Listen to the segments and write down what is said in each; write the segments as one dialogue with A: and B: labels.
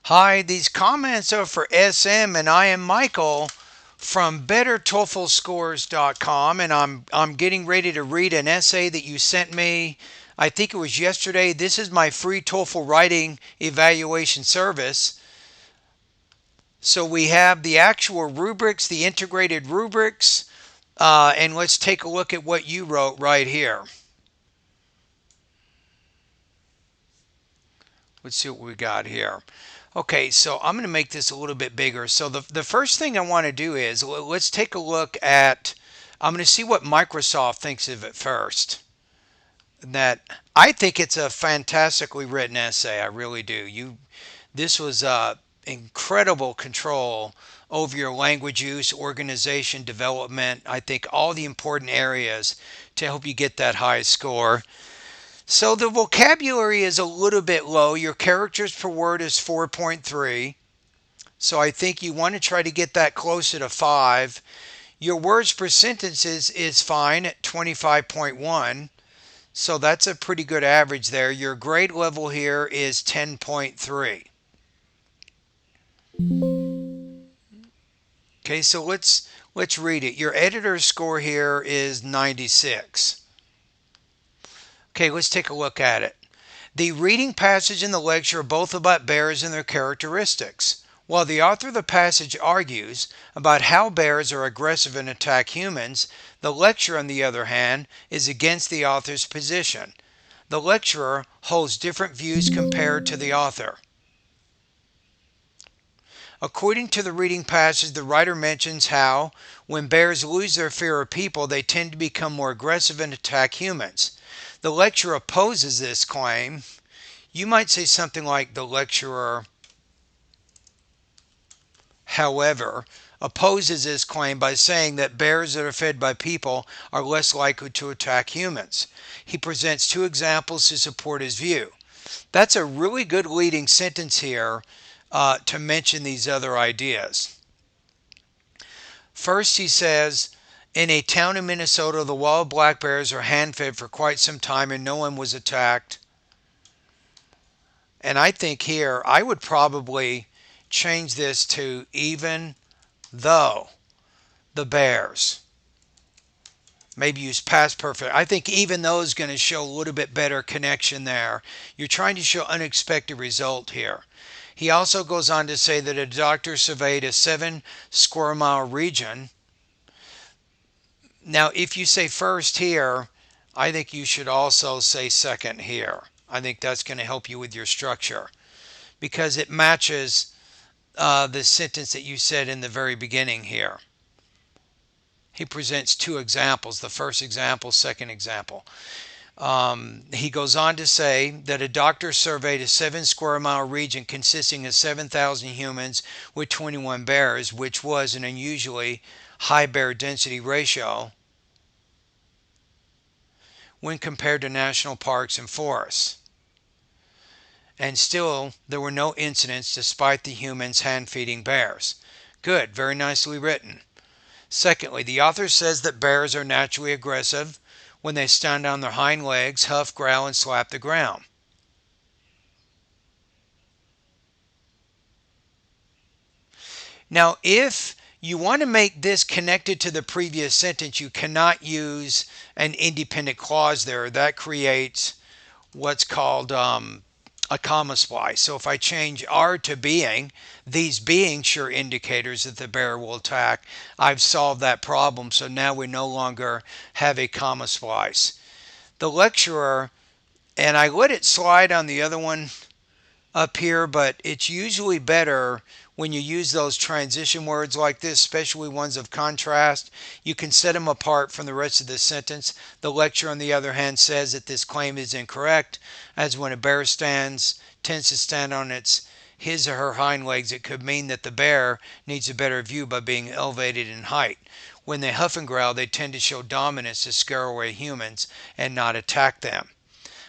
A: Hi, these comments are for SM, and I am Michael from bettertoeflscores.com, and I'm getting ready to read an essay that you sent me. I think it was yesterday. This is my free TOEFL writing evaluation service. So we have the actual rubrics, the integrated rubrics, and let's take a look at what you wrote right here. Let's see what we got here. Okay, so I'm going to make this a little bit bigger. So the first thing I want to do is let's take a look at, I'm going to see what Microsoft thinks of it first. That I think it's a fantastically written essay. I really do. This was incredible control over your language use, organization, development. I think all the important areas to help you get that high score. So the vocabulary is a little bit low. Your characters per word is 4.3. So I think you want to try to get that closer to 5. Your words per sentences is fine at 25.1. So that's a pretty good average there. Your grade level here is 10.3. Okay, so let's read it. Your editor's score here is 96. Okay, let's take a look at it. The reading passage and the lecture are both about bears and their characteristics. While the author of the passage argues about how bears are aggressive and attack humans, the lecture, on the other hand, is against the author's position. The lecturer holds different views compared to the author. According to the reading passage, the writer mentions how, when bears lose their fear of people, they tend to become more aggressive and attack humans. The lecturer opposes this claim. You might say something like the lecturer, however, opposes this claim by saying that bears that are fed by people are less likely to attack humans. He presents two examples to support his view. That's a really good leading sentence here to mention these other ideas. First, he says, in a town in Minnesota, the wild black bears are hand-fed for quite some time and no one was attacked. And I think here I would probably change this to even though the bears. Maybe use past perfect. I think even though is going to show a little bit better connection there. You're trying to show unexpected result here. He also goes on to say that a doctor surveyed a 7 square mile region. Now, if you say first here, I think you should also say second here. I think that's going to help you with your structure because it matches the sentence that you said in the very beginning here. He presents two examples, the first example, second example. He goes on to say that a doctor surveyed a 7 square mile region consisting of 7,000 humans with 21 bears, which was an unusually high bear density ratio when compared to national parks and forests. And still, there were no incidents despite the humans hand feeding bears. Good, very nicely written. Secondly, the author says that bears are naturally aggressive when they stand on their hind legs, huff, growl, and slap the ground. Now, if you want to make this connected to the previous sentence, you cannot use an independent clause there. That creates what's called a comma splice. So if I change are to being, these being sure indicators that the bear will attack, I've solved that problem. So now we no longer have a comma splice. The lecturer, and I let it slide on the other one up here, but it's usually better when you use those transition words like this, especially ones of contrast. You can set them apart from the rest of the sentence. The lecturer, on the other hand, says that this claim is incorrect, as when a bear tends to stand on his or her hind legs, it could mean that the bear needs a better view by being elevated in height. When they huff and growl, they tend to show dominance to scare away humans and not attack them.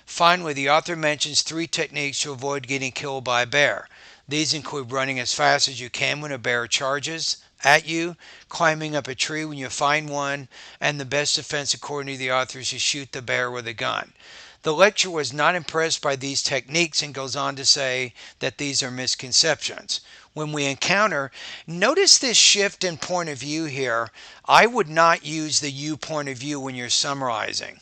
A: Finally, the author mentions 3 techniques to avoid getting killed by a bear. These include running as fast as you can when a bear charges at you, climbing up a tree when you find one, and the best defense, according to the author, is to shoot the bear with a gun. The lecturer was not impressed by these techniques and goes on to say that these are misconceptions. When we encounter, notice this shift in point of view here. I would not use the you point of view when you're summarizing.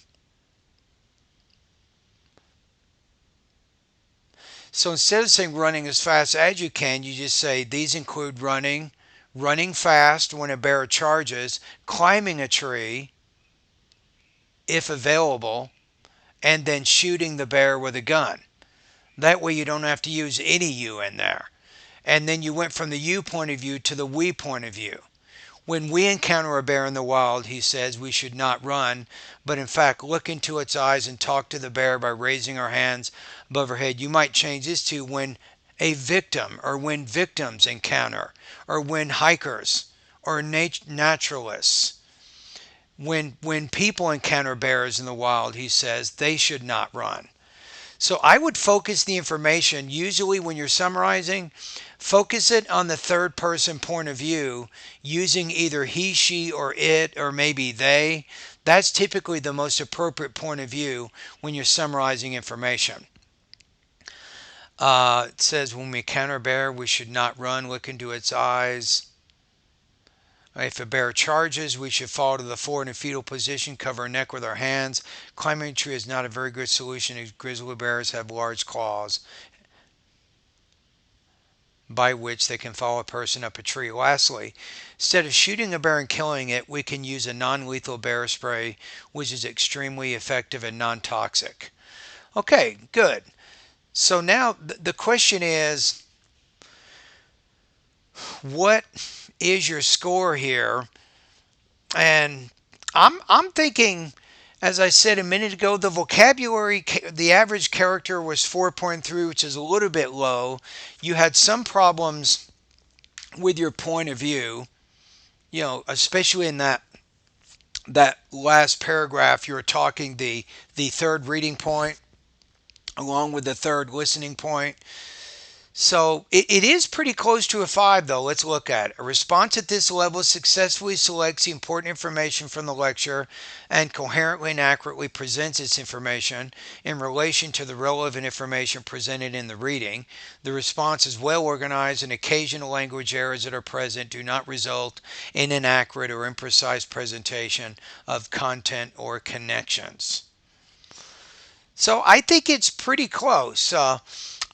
A: So instead of saying running as fast as you can, you just say these include running, running fast when a bear charges, climbing a tree if available, and then shooting the bear with a gun. That way you don't have to use any you in there. And then you went from the you point of view to the we point of view. When we encounter a bear in the wild, he says we should not run, but in fact look into its eyes and talk to the bear by raising our hands above our head. You might change this to when a victim or when victims encounter or when hikers or naturalists. When people encounter bears in the wild, he says they should not run. So I would focus the information, usually when you're summarizing, focus it on the third person point of view using either he, she, or it, or maybe they. That's typically the most appropriate point of view when you're summarizing information. It says when we encounter a bear, we should not run, look into its eyes. If a bear charges, we should fall to the floor in a fetal position, cover our neck with our hands. Climbing a tree is not a very good solution as grizzly bears have large claws by which they can follow a person up a tree. Lastly, instead of shooting a bear and killing it, we can use a non-lethal bear spray, which is extremely effective and non-toxic. Okay, good. So now the question is, what is your score here? And I'm thinking, as I said a minute ago, the vocabulary, the average character was 4.3, which is a little bit low. You had some problems with your point of view, especially in that last paragraph. You were talking the third reading point along with the third listening point. So it is pretty close to a 5, though. Let's look at it. A response at this level successfully selects the important information from the lecture and coherently and accurately presents its information in relation to the relevant information presented in the reading. The response is well organized, and occasional language errors that are present do not result in inaccurate or imprecise presentation of content or connections. So I think it's pretty close.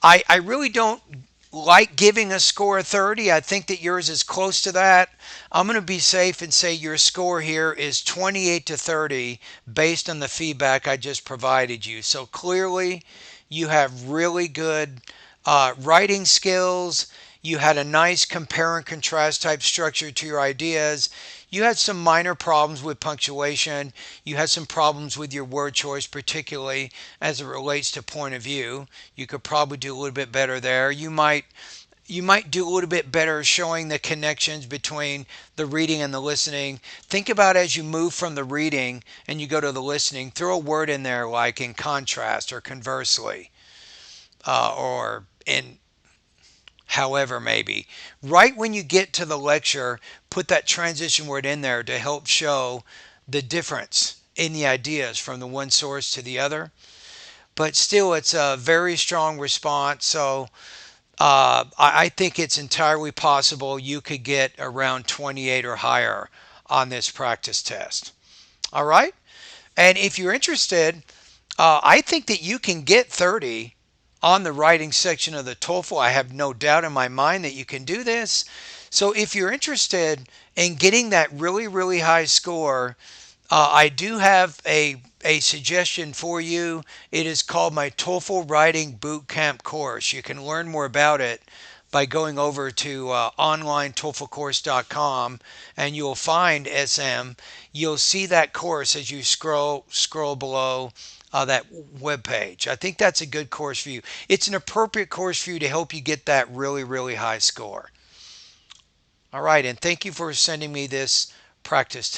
A: I really don't like giving a score of 30. I think that yours is close to that. I'm going to be safe and say your score here is 28 to 30 based on the feedback I just provided you. So clearly, you have really good writing skills. You had a nice compare and contrast type structure to your ideas. You had some minor problems with punctuation. You had some problems with your word choice, particularly as it relates to point of view. You could probably do a little bit better there. You might do a little bit better showing the connections between the reading and the listening. Think about as you move from the reading and you go to the listening, throw a word in there like in contrast or conversely, or in however maybe. Right when you get to the lecture, put that transition word in there to help show the difference in the ideas from the one source to the other. But still, it's a very strong response. So I think it's entirely possible you could get around 28 or higher on this practice test. All right? And if you're interested, I think that you can get 30 on the writing section of the TOEFL. I have no doubt in my mind that you can do this. So if you're interested in getting that really, really high score, I do have a suggestion for you. It is called my TOEFL Writing Bootcamp course. You can learn more about it by going over to onlinetoeflcourse.com, and you'll find SM. You'll see that course as you scroll below that web page. I think that's a good course for you. It's an appropriate course for you to help you get that really, really high score. All right, and thank you for sending me this practice test.